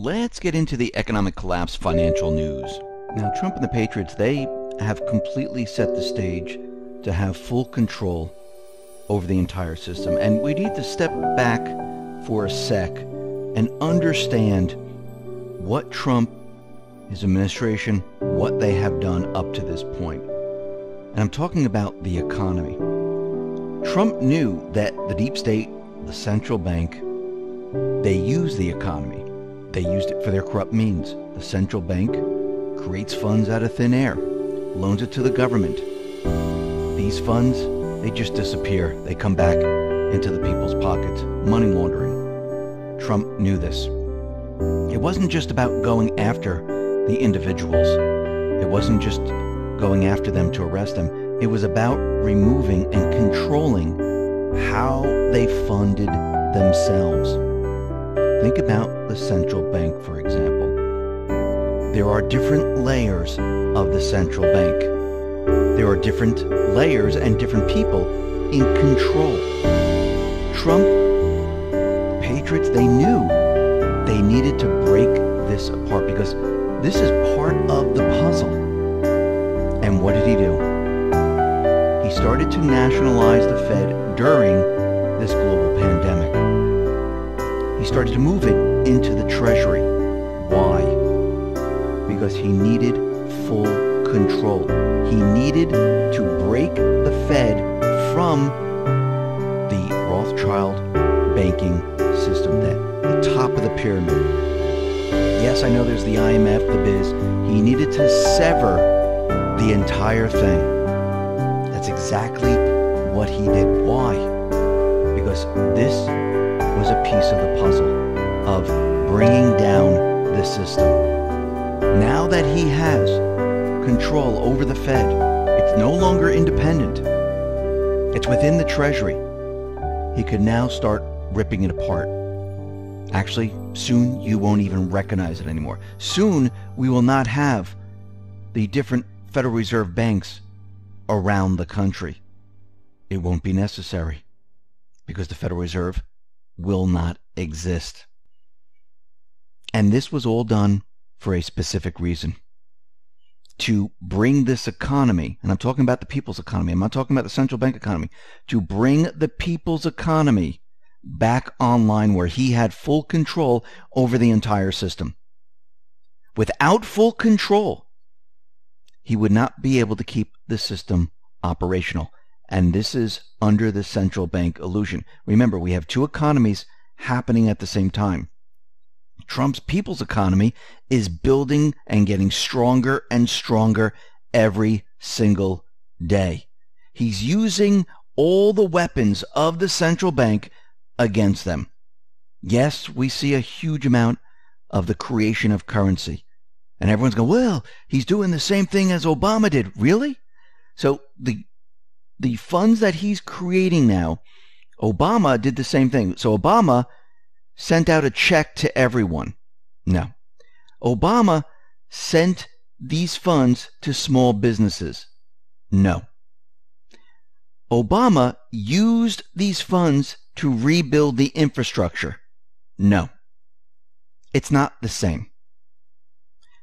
Let's get into the economic collapse financial news. Now, Trump and the Patriots, they have completely set the stage to have full control over the entire system. And we need to step back for a sec and understand what Trump, his administration, what they have done up to this point. And I'm talking about the economy. Trump knew that the deep state, the central bank, they use the economy. They used it for their corrupt means. The central bank creates funds out of thin air, loans it to the government. These funds, they just disappear. They come back into the people's pockets. Money laundering. Trump knew this. It wasn't just about going after the individuals. It wasn't just going after them to arrest them. It was about removing and controlling how they funded themselves. Think about the central bank, for example. There are different layers of the central bank. There are different layers and different people in control. Trump, Patriots, they knew they needed to break this apart because this is part of the puzzle. And what did he do? He started to nationalize the Fed during this global pandemic. He started to move it into the Treasury. Why? Because he needed full control. He needed to break the Fed from the Rothschild banking system, the top of the pyramid. Yes, I know there's the IMF, the biz. He needed to sever the entire thing. That's exactly what he did. Why? Because this was a piece of the puzzle of bringing down the system. Now that he has control over the Fed, it's no longer independent. It's within the Treasury. He could now start ripping it apart. Actually, soon you won't even recognize it anymore. Soon we will not have the different Federal Reserve banks around the country. It won't be necessary because the Federal Reserve will not exist. And this was all done for a specific reason. To bring this economy, and I'm talking about the people's economy, I'm not talking about the central bank economy, to bring the people's economy back online where he had full control over the entire system. Without full control, he would not be able to keep the system operational. And this is under the central bank illusion. Remember, we have two economies happening at the same time. Trump's people's economy is building and getting stronger and stronger every single day. He's using all the weapons of the central bank against them. Yes, we see a huge amount of the creation of currency. And everyone's going, well, he's doing the same thing as Obama did. Really? So the funds that he's creating now, Obama did the same thing. So Obama sent out a check to everyone. No. Obama sent these funds to small businesses. No. Obama used these funds to rebuild the infrastructure. No. It's not the same.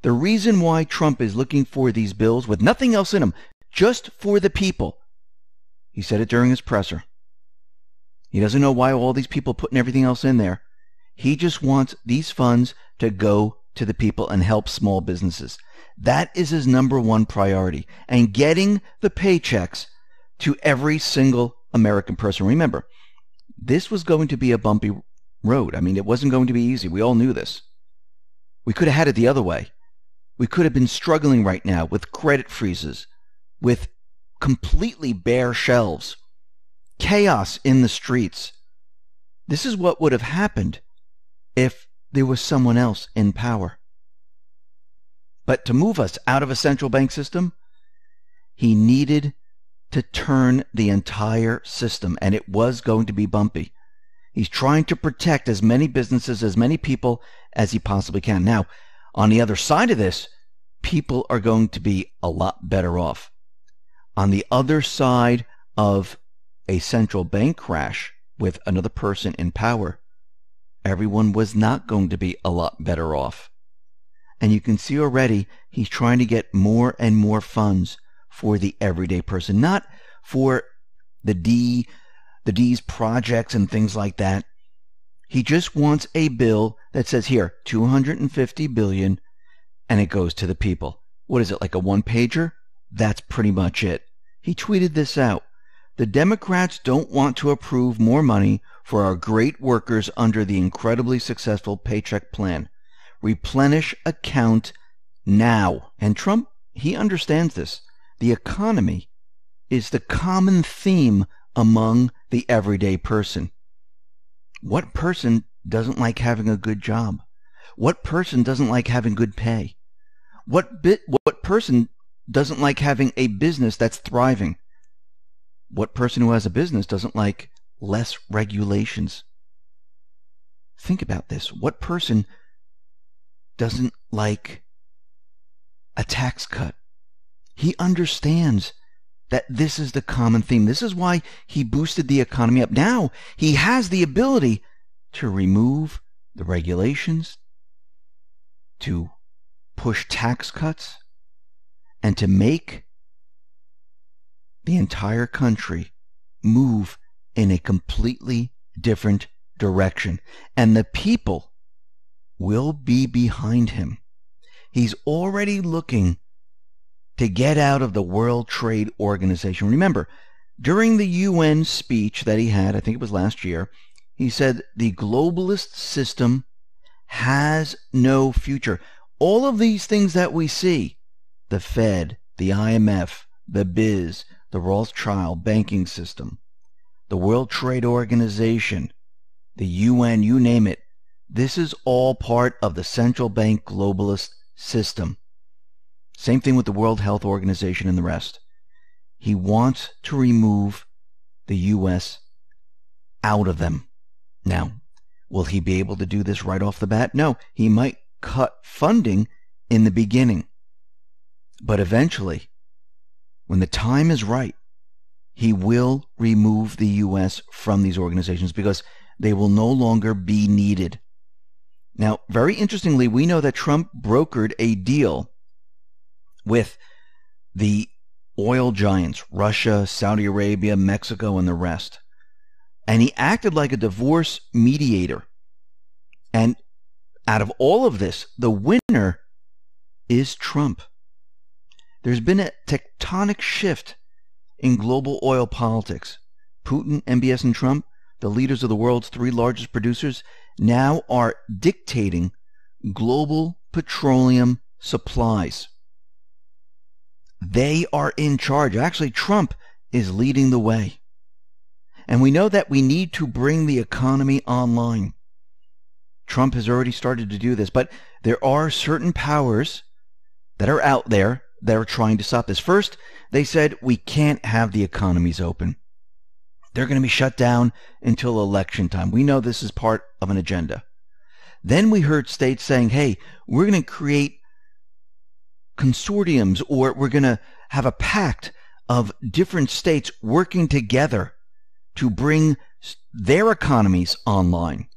The reason why Trump is looking for these bills with nothing else in them, just for the people, he said it during his presser. He doesn't know why all these people putting everything else in there. He just wants these funds to go to the people and help small businesses. That is his number one priority. And getting the paychecks to every single American person. Remember, this was going to be a bumpy road. I mean, it wasn't going to be easy. We all knew this. We could have had it the other way. We could have been struggling right now with credit freezes, with completely bare shelves, chaos in the streets. This is what would have happened if there was someone else in power. But to move us out of a central bank system, he needed to turn the entire system, and it was going to be bumpy. He's trying to protect as many businesses, as many people as he possibly can. Now, on the other side of this, people are going to be a lot better off. On the other side of a central bank crash with another person in power, everyone was not going to be a lot better off. And you can see already he's trying to get more and more funds for the everyday person, not for the D's projects and things like that. He just wants a bill that says, here, $250 billion, and it goes to the people. What is it, like a one-pager? That's pretty much it. He tweeted this out. The Democrats don't want to approve more money for our great workers under the incredibly successful paycheck plan. Replenish account now. And Trump, he understands this. The economy is the common theme among the everyday person. What person doesn't like having a good job? What person doesn't like having good pay? What person doesn't like having a business that's thriving? What person who has a business doesn't like less regulations? Think about this. What person doesn't like a tax cut? He understands that this is the common theme. This is why he boosted the economy up. Now he has the ability to remove the regulations, to push tax cuts, and to make the entire country move in a completely different direction. And the people will be behind him. He's already looking to get out of the World Trade Organization. Remember, during the UN speech that he had, I think it was last year, he said the globalist system has no future. All of these things that we see, the Fed, the IMF, the BIS, the Rothschild banking system, the World Trade Organization, the UN, you name it, this is all part of the central bank globalist system. Same thing with the World Health Organization and the rest. He wants to remove the U.S. out of them. Now, will he be able to do this right off the bat? No, he might cut funding in the beginning. But eventually, when the time is right, he will remove the U.S. from these organizations because they will no longer be needed. Now, very interestingly, we know that Trump brokered a deal with the oil giants, Russia, Saudi Arabia, Mexico, and the rest. And he acted like a divorce mediator. And out of all of this, the winner is Trump. There's been a tectonic shift in global oil politics. Putin, MBS, and Trump, the leaders of the world's three largest producers, now are dictating global petroleum supplies. They are in charge. Actually, Trump is leading the way. And we know that we need to bring the economy online. Trump has already started to do this, but there are certain powers that are out there that are trying to stop this. First, they said we can't have the economies open. They're going to be shut down until election time. We know this is part of an agenda. Then we heard states saying, hey, we're going to create consortiums, or we're going to have a pact of different states working together to bring their economies online.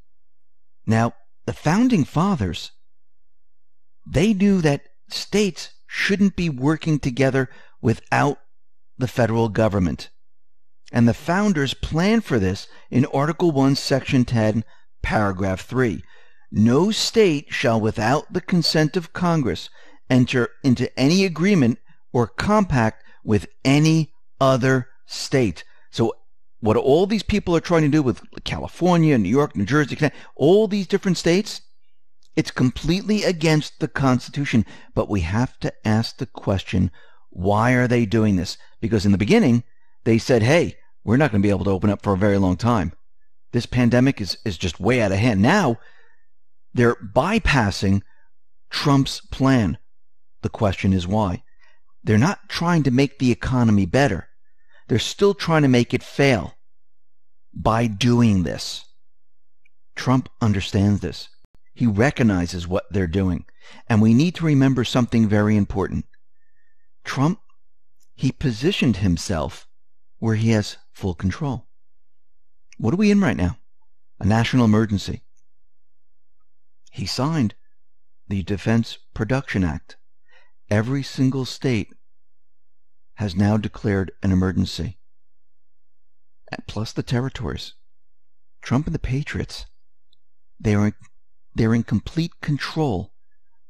Now, the founding fathers, they knew that states shouldn't be working together without the federal government. And the founders planned for this in Article 1, Section 10, Paragraph 3. No state shall, without the consent of Congress, enter into any agreement or compact with any other state. So what all these people are trying to do with California, New York, New Jersey, all these different states, it's completely against the Constitution. But we have to ask the question, why are they doing this? Because in the beginning, they said, hey, we're not going to be able to open up for a very long time. This pandemic is just way out of hand. Now, they're bypassing Trump's plan. The question is why. They're not trying to make the economy better. They're still trying to make it fail by doing this. Trump understands this. He recognizes what they're doing. And we need to remember something very important. Trump, he positioned himself where he has full control. What are we in right now? A national emergency. He signed the Defense Production Act. Every single state has now declared an emergency. Plus the territories. Trump and the Patriots, they're in complete control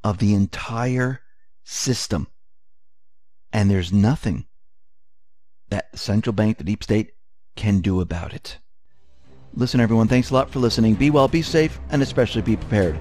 of the entire system. And there's nothing that the central bank, the deep state, can do about it. Listen, everyone, thanks a lot for listening. Be well, be safe, and especially be prepared.